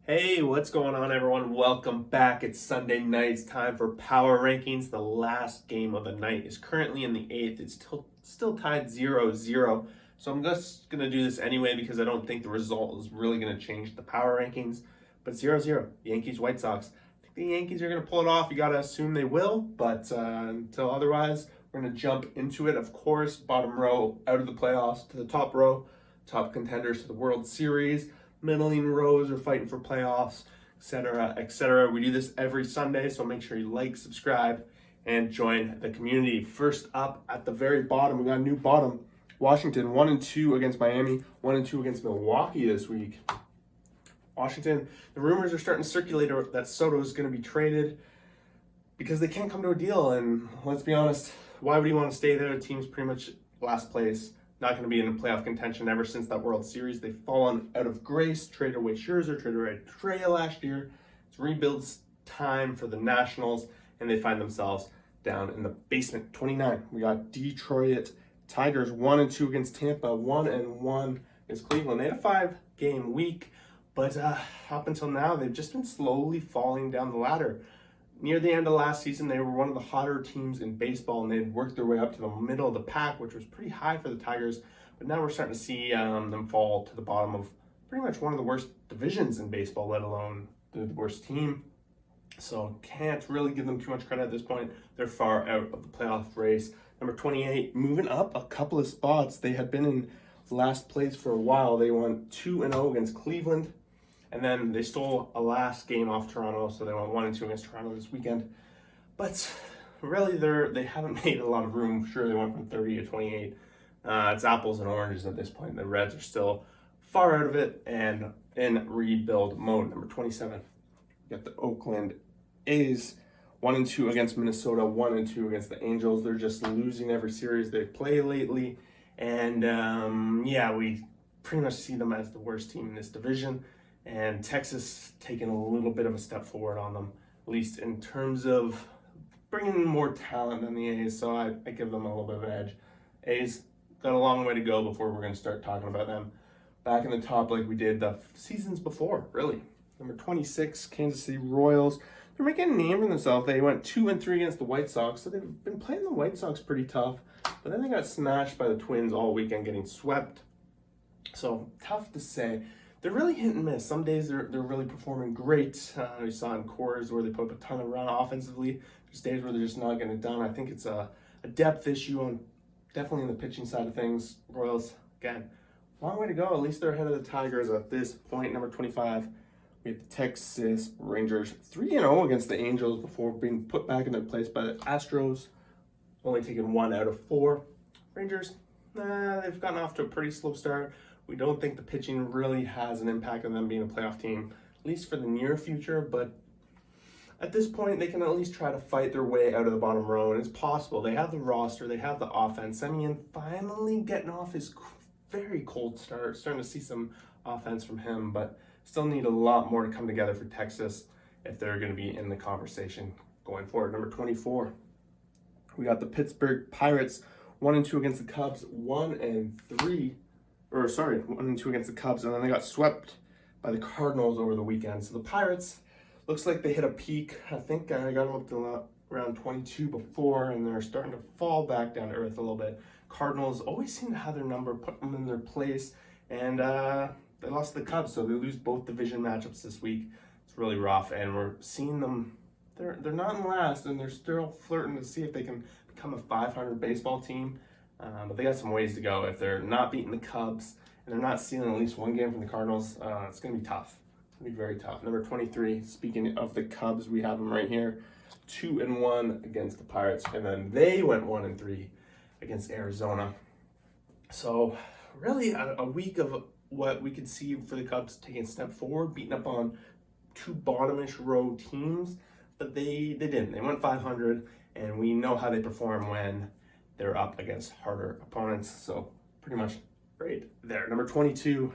Hey, what's going on, everyone? Welcome back. It's Sunday night. It's time for Power Rankings. The last game of the night is currently in the eighth. It's still tied 0-0. So I'm just going to do this anyway because I don't think the result is really going to change the Power Rankings. But 0-0, Yankees, White Sox. I think the Yankees are going to pull it off. You got to assume they will. But until otherwise, we're going to jump into it. Of course, bottom row out of the playoffs to the top row. Top contenders to the World Series. Middling rows are fighting for playoffs, etc., etc. We do this every Sunday, so make sure you like, subscribe, and join the community. First up, at the very bottom, we got a new bottom. Washington 1-2 against Miami, 1-2 against Milwaukee this week. Washington, the rumors are starting to circulate that Soto is going to be traded because they can't come to a deal. And let's be honest, why would he want to stay there? The team's pretty much last place. Not going to be in playoff contention ever since that World Series. They've fallen out of grace, traded away Scherzer, traded away Trey last year. It's rebuilds time for the Nationals, and they find themselves down in the basement. 29, we got Detroit Tigers 1-2 against Tampa, 1-1 against Cleveland. They had a 5-game week, but up until now, they've just been slowly falling down the ladder. Near the end of last season, they were one of the hotter teams in baseball, and they'd worked their way up to the middle of the pack, which was pretty high for the Tigers. But now we're starting to see them fall to the bottom of pretty much one of the worst divisions in baseball, let alone the worst team. So can't really give them too much credit at this point. They're far out of the playoff race. Number 28, moving up a couple of spots. They had been in last place for a while. They went 2-0 against Cleveland. And then they stole a last game off Toronto, so they went 1-2 against Toronto this weekend. But really, they haven't made a lot of room. Sure, they went from 30 to 28. It's apples and oranges at this point. The Reds are still far out of it and in rebuild mode. Number 27, you got the Oakland A's, 1-2 against Minnesota, 1-2 against the Angels. They're just losing every series they play lately. And we pretty much see them as the worst team in this division. And Texas taking a little bit of a step forward on them, at least in terms of bringing more talent than the A's. So I give them a little bit of an edge. A's got a long way to go before we're going to start talking about them back in the top like we did the seasons before, really. Number 26, Kansas City Royals. They're making a name for themselves. They went 2-3 against the White Sox, so they've been playing the White Sox pretty tough. But then they got smashed by the Twins all weekend, getting swept. So tough to say. They're really hit and miss. Some days they're really performing great. We saw in Coors where they put up a ton of run offensively. There's days where they're just not getting it done. I think it's a depth issue on definitely in the pitching side of things. Royals, again, long way to go. At least they're ahead of the Tigers at this point. Number 25, we have the Texas Rangers 3-0 against the Angels before being put back in their place by the Astros. Only taking 1 out of 4. Rangers, they've gotten off to a pretty slow start. We don't think the pitching really has an impact on them being a playoff team, at least for the near future. But at this point, they can at least try to fight their way out of the bottom row, and it's possible. They have the roster, they have the offense. Semien finally getting off his very cold start, starting to see some offense from him, but still need a lot more to come together for Texas if they're going to be in the conversation going forward. Number 24, we got the Pittsburgh Pirates, 1-2 against the Cubs, 1-2 against the Cubs, and then they got swept by the Cardinals over the weekend. So the Pirates, looks like they hit a peak. I think I got them up to around 22 before, and they're starting to fall back down to earth a little bit. Cardinals always seem to have their number, put them in their place, and they lost to the Cubs, so they lose both division matchups this week. It's really rough, and we're seeing them. They're not in last, and they're still flirting to see if they can become a 500 baseball team. But they got some ways to go. If they're not beating the Cubs and they're not stealing at least one game from the Cardinals, it's going to be tough. It's going to be very tough. Number 23, speaking of the Cubs, we have them right here. 2-1 against the Pirates. And then they went 1-3 against Arizona. So really a week of what we could see for the Cubs taking a step forward, beating up on 2 bottomish row teams. But they didn't. They went 500, and we know how they perform when they're up against harder opponents. So pretty much right there. Number 22,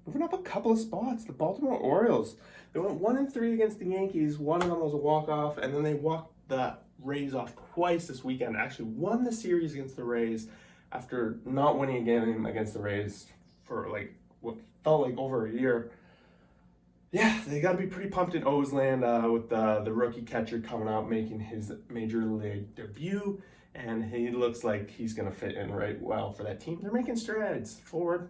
moving up a couple of spots, the Baltimore Orioles. They went 1-3 against the Yankees. One of them was a walk-off, and then they walked the Rays off twice this weekend. Actually won the series against the Rays after not winning a game against the Rays for like what felt like over a year. Yeah, they got to be pretty pumped in O's-land with the rookie catcher coming out, making his major league debut, and he looks like he's going to fit in right well for that team. They're making strides forward.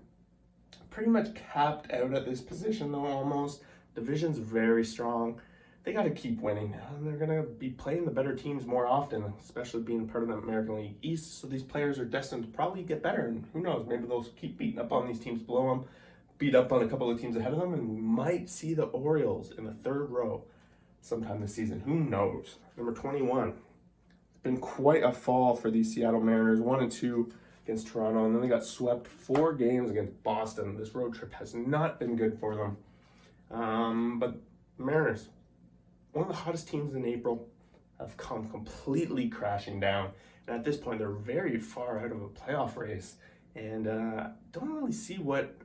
Pretty much capped out at this position, though, almost. Division's very strong. They got to keep winning, and they're going to be playing the better teams more often, especially being part of the American League East, so these players are destined to probably get better, and who knows, maybe they'll keep beating up on these teams below them, beat up on a couple of teams ahead of them, and we might see the Orioles in the third row sometime this season. Who knows? Number 21. It's been quite a fall for these Seattle Mariners. 1-2 against Toronto, and then they got swept 4 games against Boston. This road trip has not been good for them. But the Mariners, one of the hottest teams in April, have come completely crashing down. And at this point, they're very far out of a playoff race, and don't really see what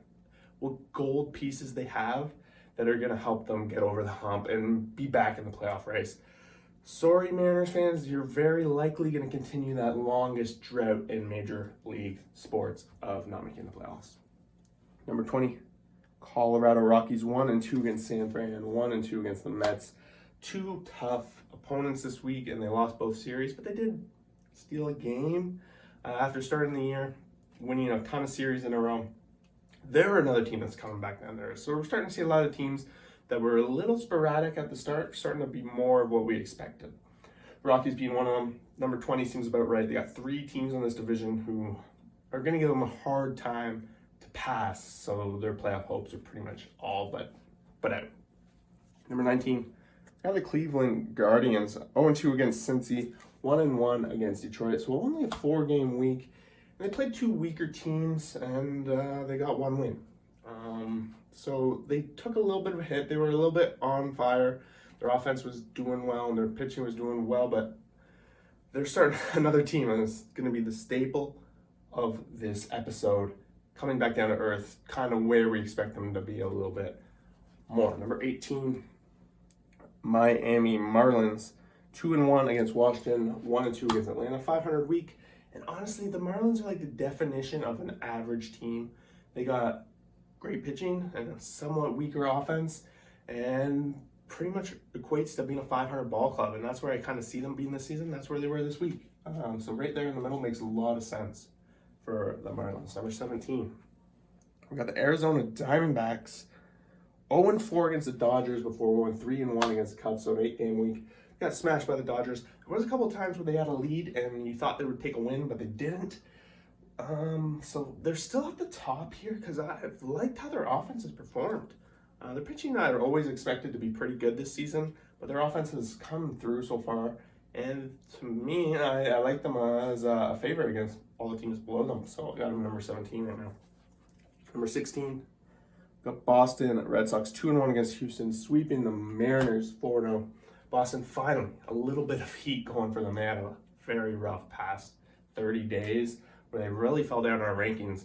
gold pieces they have that are going to help them get over the hump and be back in the playoff race. Sorry, Mariners fans, you're very likely going to continue that longest drought in Major League sports of not making the playoffs. Number 20, Colorado Rockies, 1-2 against San Fran, 1-2 against the Mets. 2 tough opponents this week, and they lost both series, but they did steal a game after starting the year, winning a ton of series in a row. They're another team that's coming back down there. So we're starting to see a lot of teams that were a little sporadic at the start, starting to be more of what we expected. Rockies being one of them. Number 20 seems about right. They got 3 teams in this division who are going to give them a hard time to pass, so their playoff hopes are pretty much all but out. Number 19, got the Cleveland Guardians, 0-2 against Cincy, 1-1 against Detroit. So only a 4-game week. They played 2 weaker teams, and they got 1 win. So they took a little bit of a hit. They were a little bit on fire. Their offense was doing well, and their pitching was doing well, but they're starting another team, and it's going to be the staple of this episode, coming back down to earth, kind of where we expect them to be a little bit more. Number 18, Miami Marlins, 2-1 against Washington, 1-2 against Atlanta, 500 week. And honestly, the Marlins are like the definition of an average team. They got great pitching and a somewhat weaker offense, and pretty much equates to being a 500 ball club. And that's where I kind of see them being this season. That's where they were this week. So right there in the middle makes a lot of sense for the Marlins. Number 17, we got the Arizona Diamondbacks, 0-4 against the Dodgers before going 3-1 against the Cubs. So an 8-game week. Got smashed by the Dodgers. There was a couple of times where they had a lead and you thought they would take a win, but they didn't. So they're still at the top here because I've liked how their offense has performed. Their pitching are always expected to be pretty good this season, but their offense has come through so far. And to me, I like them as a favorite against all the teams below them. So I got them number 17 right now. Number 16, got Boston Red Sox, 2-1 against Houston, sweeping the Mariners 4-0. Boston finally, a little bit of heat going for them. They had a very rough past 30 days where they really fell down in our rankings.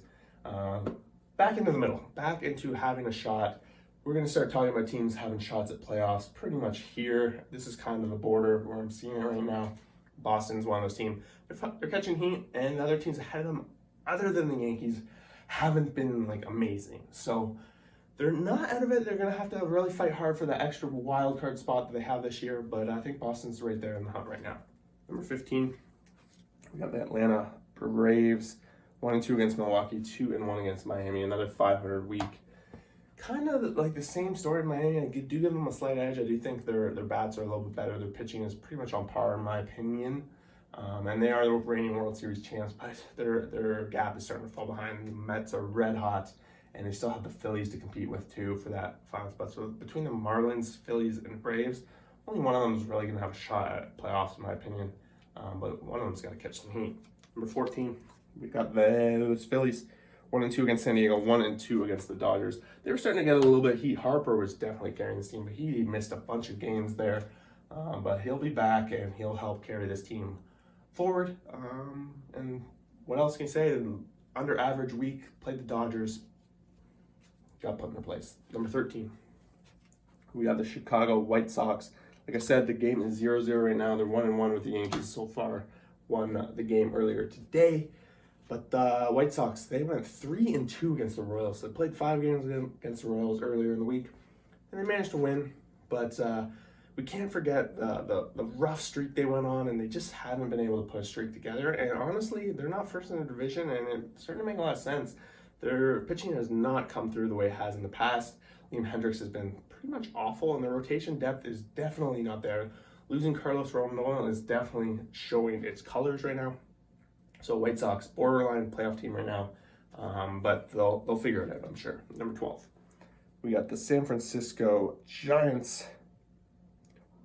Back into the middle, back into having a shot. We're going to start talking about teams having shots at playoffs pretty much here. This is kind of the border where I'm seeing it right now. Boston's one of those teams. They're catching heat, and the other teams ahead of them, other than the Yankees, haven't been like amazing. So they're not out of it. They're going to have to really fight hard for the extra wild card spot that they have this year, but I think Boston's right there in the hunt right now. Number 15, we got the Atlanta Braves, 1-2 against Milwaukee, 2-1 against Miami, another 500 week. Kind of like the same story in Miami. I do give them a slight edge. I do think their bats are a little bit better. Their pitching is pretty much on par, in my opinion. And they are the reigning World Series champs, but their gap is starting to fall behind. The Mets are red hot, and they still have the Phillies to compete with too for that final spot. So between the Marlins, Phillies, and Braves, only one of them is really going to have a shot at playoffs, in my opinion. But one of them's got to catch some heat. Number 14, we got those Phillies, 1-2 against San Diego, 1-2 against the Dodgers. They were starting to get a little bit of heat. Harper was definitely carrying this team, but he missed a bunch of games there. But he'll be back, and he'll help carry this team forward. And what else can you say? Under average week, played the Dodgers, got put in their place. Number 13, we got the Chicago White Sox. Like I said, the game is 0-0 right now. They're 1-1 with the Yankees so far. Won the game earlier today. But the White Sox, they went 3-2 against the Royals. So they played 5 games against the Royals earlier in the week. and they managed to win, but we can't forget the rough streak they went on, and they just haven't been able to put a streak together. And honestly, they're not first in the division, and it's starting to make a lot of sense. Their pitching has not come through the way it has in the past. Liam Hendricks has been pretty much awful, and their rotation depth is definitely not there. Losing Carlos Rodon is definitely showing its colors right now. So White Sox, borderline playoff team right now, but they'll figure it out, I'm sure. Number 12, we got the San Francisco Giants,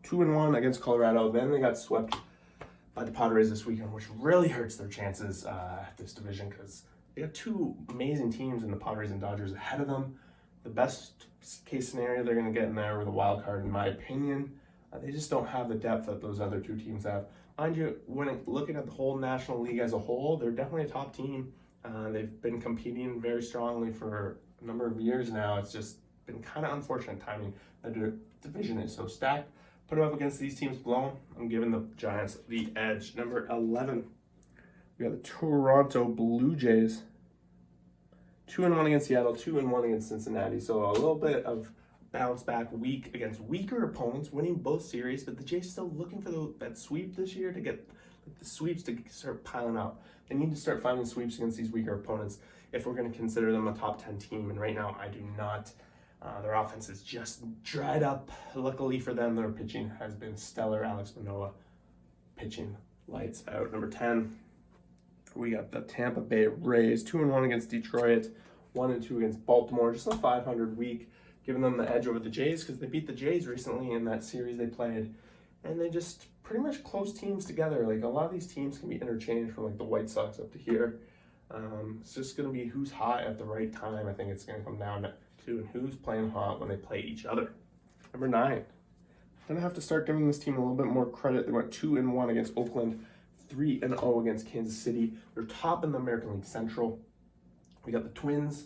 2-1 against Colorado. Then they got swept by the Padres this weekend, which really hurts their chances at this division because they got two amazing teams in the Padres and Dodgers ahead of them. The best case scenario they're going to get in there with a wild card, in my opinion. They just don't have the depth that those other two teams have. Mind you, when looking at the whole National League as a whole, they're definitely a top team. They've been competing very strongly for a number of years now. It's just been kind of unfortunate timing that their division is so stacked. Put them up against these teams below, I'm giving the Giants the edge. Number 11, we got the Toronto Blue Jays. 2-1 against Seattle, 2-1 against Cincinnati. So a little bit of bounce back week against weaker opponents, winning both series, but the Jays still looking for that sweep this year to get the sweeps to start piling up. They need to start finding sweeps against these weaker opponents if we're going to consider them a top 10 team, and right now I do not. Their offense is just dried up. Luckily for them, their pitching has been stellar. Alex Manoah pitching lights out. Number 10, we got the Tampa Bay Rays, 2-1 against Detroit, 1-2 against Baltimore. Just a 500 week, giving them the edge over the Jays because they beat the Jays recently in that series they played, and they just pretty much close teams together. Like, a lot of these teams can be interchanged from like the White Sox up to here. It's just going to be who's hot at the right time. I think it's going to come down to who's playing hot when they play each other. Number 9, I'm going to have to start giving this team a little bit more credit. They went 2-1 against Oakland, 3-0 against Kansas City. They're top in the American League Central. We got the Twins,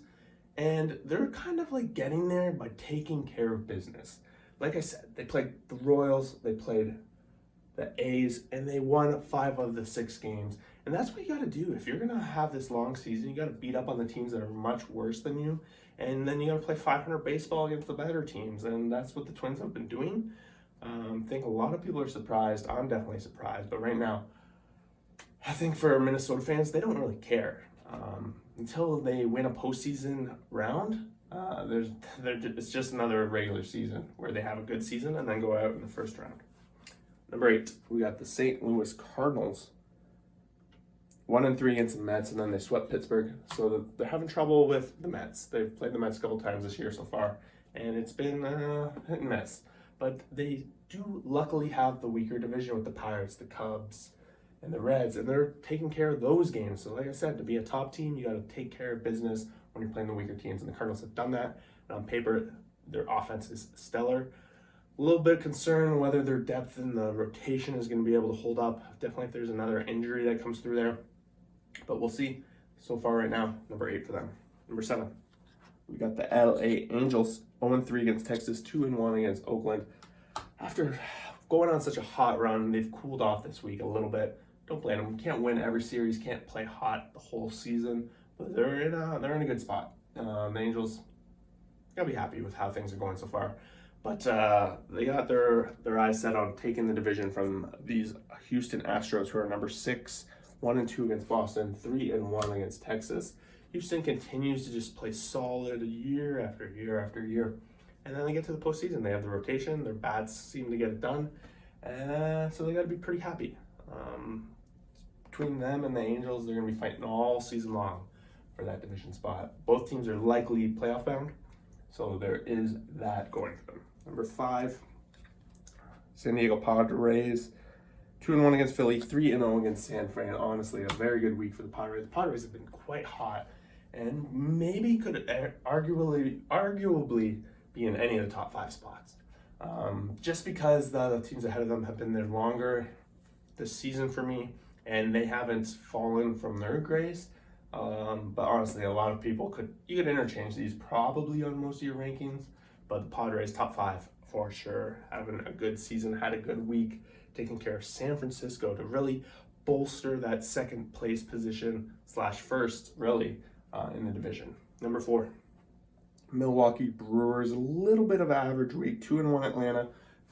and they're kind of like getting there by taking care of business. Like I said, they played the Royals, they played the A's, and they won 5 of the 6 games. And that's what you got to do. If you're going to have this long season, you got to beat up on the teams that are much worse than you, and then you got to play 500 baseball against the better teams, and that's what the Twins have been doing. I think a lot of people are surprised. I'm definitely surprised, but right now, I think for Minnesota fans, they don't really care. Until they win a postseason round, it's just another regular season where they have a good season and then go out in the first round. Number 8, we got the St. Louis Cardinals. 1-3 against the Mets, and then they swept Pittsburgh. So they're having trouble with the Mets. They've played the Mets a couple times this year so far, and it's been hit and miss. But they do luckily have the weaker division with the Pirates, the Cubs, and the Reds, and they're taking care of those games. So like I said, to be a top team, you got to take care of business when you're playing the weaker teams, and the Cardinals have done that. And on paper, their offense is stellar. A little bit concerned whether their depth in the rotation is going to be able to hold up. Definitely if there's another injury that comes through there. But we'll see. So far right now, number 8 for them. Number 7, we got the LA Angels, 0-3 against Texas, 2-1 against Oakland. After going on such a hot run, they've cooled off this week a little bit. Don't blame them. Can't win every series, can't play hot the whole season, but they're in a good spot. The Angels gotta be happy with how things are going so far. But they got their eyes set on taking the division from these Houston Astros, who are number 6, 1-2 against Boston, 3-1 against Texas. Houston continues to just play solid year after year after year. And then they get to the postseason. They have the rotation. Their bats seem to get it done. So they got to be pretty happy. Between them and the Angels, they're going to be fighting all season long for that division spot. Both teams are likely playoff bound. So there is that going for them. Number 5, San Diego Padres. 2-1 against Philly, 3-0 against San Fran. Honestly, a very good week for the Padres. The Padres have been quite hot and maybe could arguably be in any of the top 5 spots. Just because the teams ahead of them have been there longer this season for me, and they haven't fallen from their grace. But honestly, a lot of people you could interchange these probably on most of your rankings, but the Padres top 5 for sure, having a good season, had a good week, taking care of San Francisco to really bolster that second place position / first really in the division. Number 4, Milwaukee Brewers, a little bit of an average week, 2-1 Atlanta,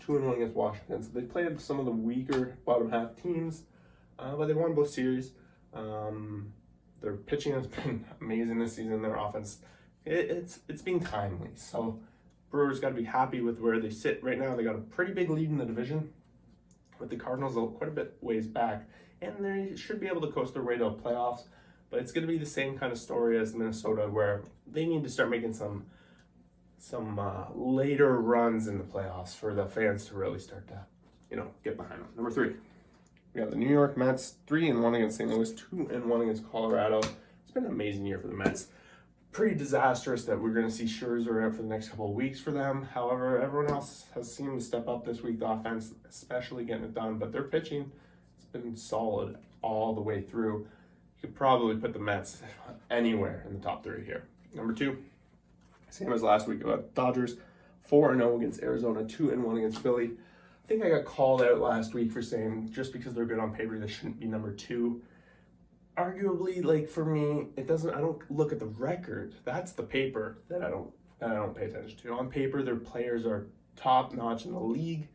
2-1 against Washington. So they played some of the weaker bottom half teams, but they won both series. Their pitching has been amazing this season. Their offense, it's being timely. So Brewers got to be happy with where they sit right now. They got a pretty big lead in the division, with the Cardinals quite a bit ways back, and they should be able to coast their way to the playoffs. But it's going to be the same kind of story as Minnesota, where they need to start making some later runs in the playoffs for the fans to really start to, get behind them. Number 3, we got the New York Mets, 3-1 against St. Louis, 2-1 against Colorado. It's been an amazing year for the Mets. Pretty disastrous that we're going to see Scherzer out for the next couple of weeks for them. However, everyone else has seemed to step up this week. The offense, especially getting it done, but their pitching has been solid all the way through. You could probably put the Mets anywhere in the top 3 here. Number 2, same as last week, Dodgers, 4-0 against Arizona, 2-1 against Philly. I think I got called out last week for saying just because they're good on paper, they shouldn't be number 2. Arguably, for me, I don't look at the record. That's the paper that I don't pay attention to. On paper, their players are top notch in the league.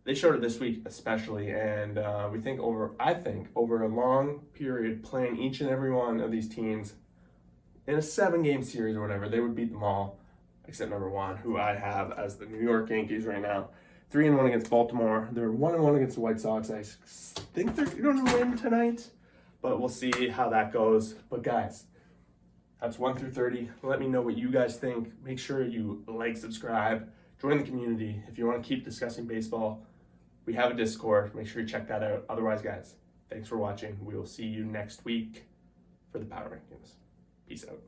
They showed it this week especially, and I think over a long period, playing each and every one of these teams in a 7-game series or whatever, they would beat them all, except number 1, who I have as the New York Yankees right now. 3-1 against Baltimore. They're 1-1 against the White Sox. I think they're going to win tonight, but we'll see how that goes. But guys, that's 1 through 30. Let me know what you guys think. Make sure you like, subscribe, join the community. If you want to keep discussing baseball, we have a Discord. Make sure you check that out. Otherwise, guys, thanks for watching. We will see you next week for the Power Rankings. Peace out.